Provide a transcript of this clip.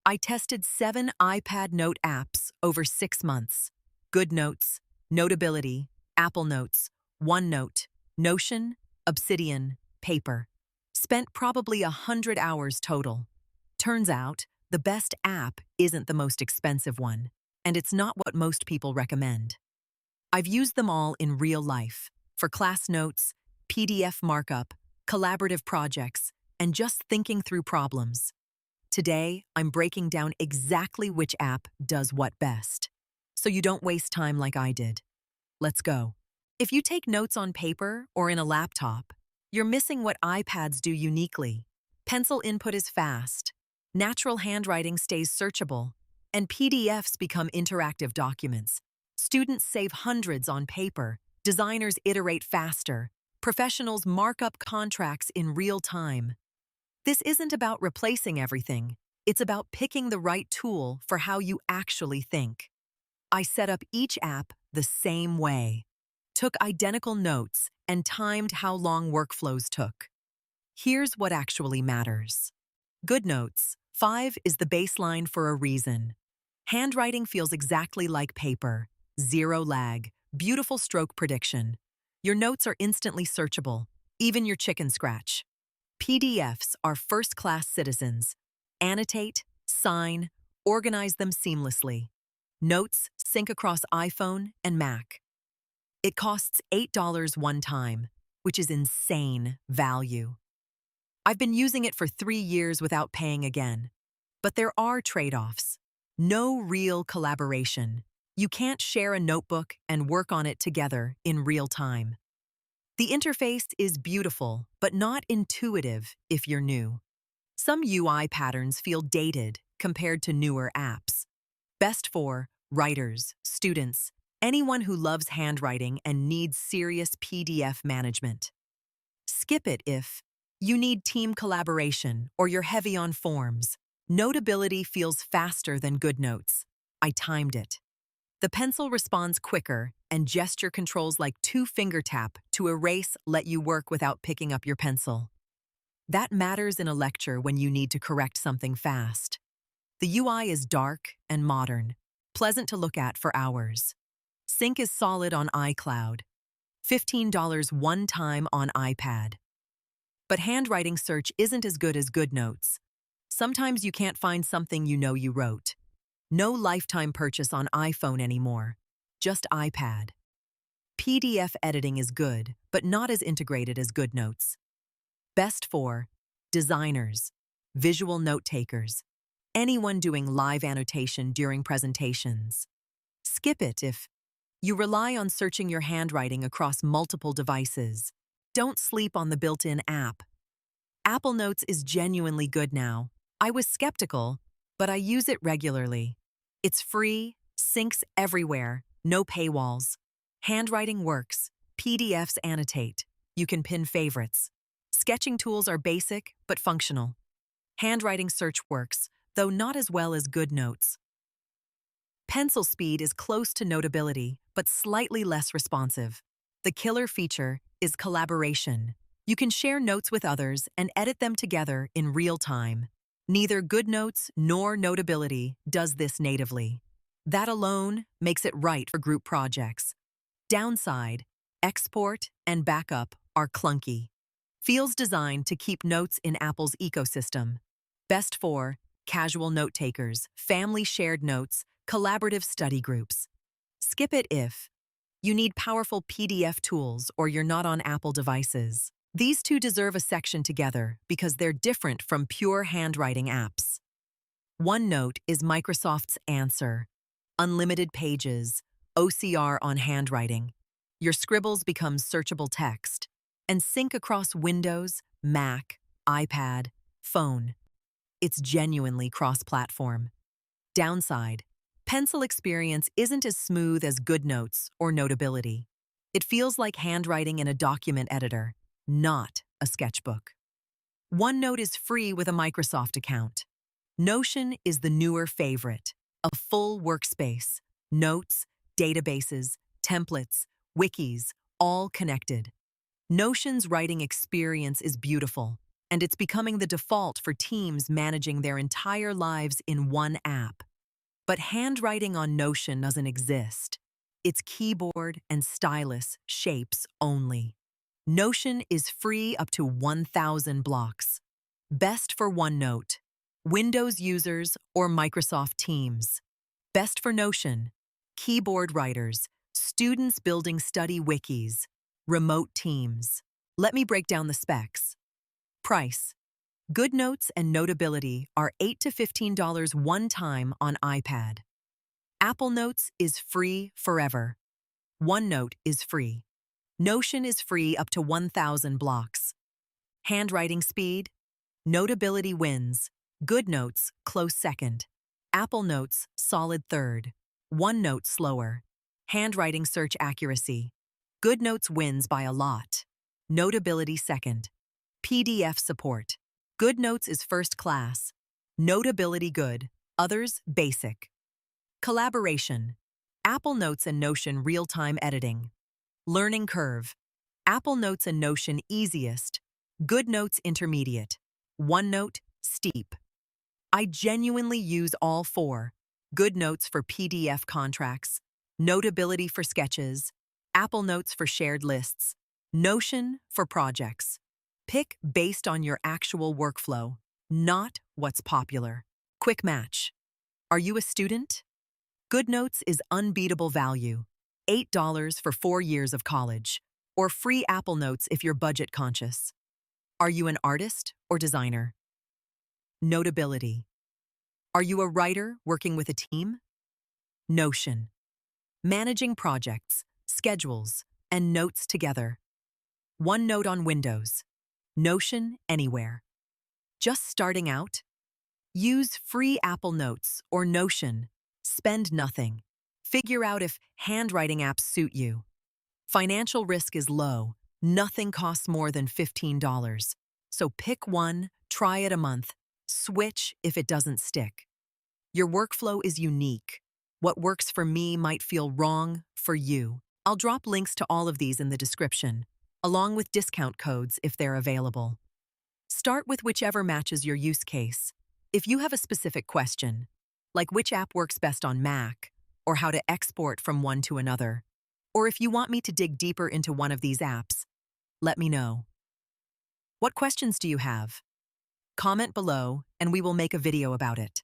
I tested 7 iPad Note apps over 6 months. GoodNotes, Notability, Apple Notes, OneNote, Notion, Obsidian, Paper. Spent probably 100 hours total. Turns out, the best app isn't the most expensive one, and it's not what most people recommend. I've used them all in real life, for class notes, PDF markup, collaborative projects, and just thinking through problems. Today, I'm breaking down exactly which app does what best, so you don't waste time like I did. Let's go. If you take notes on paper or in a laptop, you're missing what iPads do uniquely. Pencil input is fast, natural handwriting stays searchable, and PDFs become interactive documents. Students save hundreds on paper, designers iterate faster, professionals mark up contracts in real time. This isn't about replacing everything, it's about picking the right tool for how you actually think. I set up each app the same way, took identical notes, and timed how long workflows took. Here's what actually matters. GoodNotes 5 is the baseline for a reason. Handwriting feels exactly like paper, zero lag, beautiful stroke prediction. Your notes are instantly searchable, even your chicken scratch. PDFs are first-class citizens. Annotate, sign, organize them seamlessly. Notes sync across iPhone and Mac. It costs $8 one time, which is insane value. I've been using it for 3 years without paying again. But there are trade-offs. No real collaboration. You can't share a notebook and work on it together in real time. The interface is beautiful, but not intuitive if you're new. Some UI patterns feel dated compared to newer apps. Best for writers, students, anyone who loves handwriting and needs serious PDF management. Skip it if you need team collaboration or you're heavy on forms. Notability feels faster than GoodNotes. I timed it. The pencil responds quicker, and gesture controls like 2 finger tap to erase let you work without picking up your pencil. That matters in a lecture when you need to correct something fast. The UI is dark and modern, pleasant to look at for hours. Sync is solid on iCloud. $15 one time on iPad. But handwriting search isn't as good as GoodNotes. Sometimes you can't find something you know you wrote. No lifetime purchase on iPhone anymore, just iPad. PDF editing is good, but not as integrated as GoodNotes. Best for designers, visual note takers, anyone doing live annotation during presentations. Skip it if you rely on searching your handwriting across multiple devices. Don't sleep on the built-in app. Apple Notes is genuinely good now. I was skeptical, but I use it regularly. It's free, syncs everywhere, no paywalls. Handwriting works, PDFs annotate. You can pin favorites. Sketching tools are basic but functional. Handwriting search works, though not as well as GoodNotes. Pencil speed is close to Notability, but slightly less responsive. The killer feature is collaboration. You can share notes with others and edit them together in real time. Neither GoodNotes nor Notability does this natively. That alone makes it right for group projects. Downside, export and backup are clunky. Feels designed to keep notes in Apple's ecosystem. Best for casual note takers, family shared notes, collaborative study groups. Skip it if you need powerful PDF tools or you're not on Apple devices. These two deserve a section together because they're different from pure handwriting apps. OneNote is Microsoft's answer. Unlimited pages, OCR on handwriting. Your scribbles become searchable text, and sync across Windows, Mac, iPad, phone. It's genuinely cross-platform. Downside, pencil experience isn't as smooth as GoodNotes or Notability. It feels like handwriting in a document editor, not a sketchbook. OneNote is free with a Microsoft account. Notion is the newer favorite, a full workspace, notes, databases, templates, wikis, all connected. Notion's writing experience is beautiful, and it's becoming the default for teams managing their entire lives in one app. But handwriting on Notion doesn't exist. It's keyboard and stylus shapes only. Notion is free up to 1,000 blocks. Best for OneNote, Windows users, or Microsoft Teams. Best for Notion, keyboard writers, students building study wikis, remote teams. Let me break down the specs. Price. GoodNotes and Notability are $8 to $15 one time on iPad. Apple Notes is free forever. OneNote is free. Notion is free up to 1,000 blocks. Handwriting speed. Notability wins. GoodNotes close second. Apple Notes solid third. OneNote slower. Handwriting search accuracy. GoodNotes wins by a lot. Notability second. PDF support. GoodNotes is first class. Notability good. Others basic. Collaboration. Apple Notes and Notion real-time editing. Learning curve. Apple Notes and Notion easiest. GoodNotes intermediate. OneNote steep. I genuinely use all four. GoodNotes for PDF contracts, Notability for sketches, Apple Notes for shared lists, Notion for projects. Pick based on your actual workflow, not what's popular. Quick match. Are you a student? GoodNotes is unbeatable value. $8 for 4 years of college, or free Apple Notes if you're budget conscious. Are you an artist or designer? Notability. Are you a writer working with a team? Notion. Managing projects, schedules, and notes together. OneNote on Windows. Notion anywhere. Just starting out? Use free Apple Notes or Notion. Spend nothing. Figure out if handwriting apps suit you. Financial risk is low. Nothing costs more than $15. So pick one, try it a month. Switch if it doesn't stick. Your workflow is unique. What works for me might feel wrong for you. I'll drop links to all of these in the description, along with discount codes if they're available. Start with whichever matches your use case. If you have a specific question, like which app works best on Mac, or how to export from one to another, or if you want me to dig deeper into one of these apps, let me know. What questions do you have? Comment below and we will make a video about it.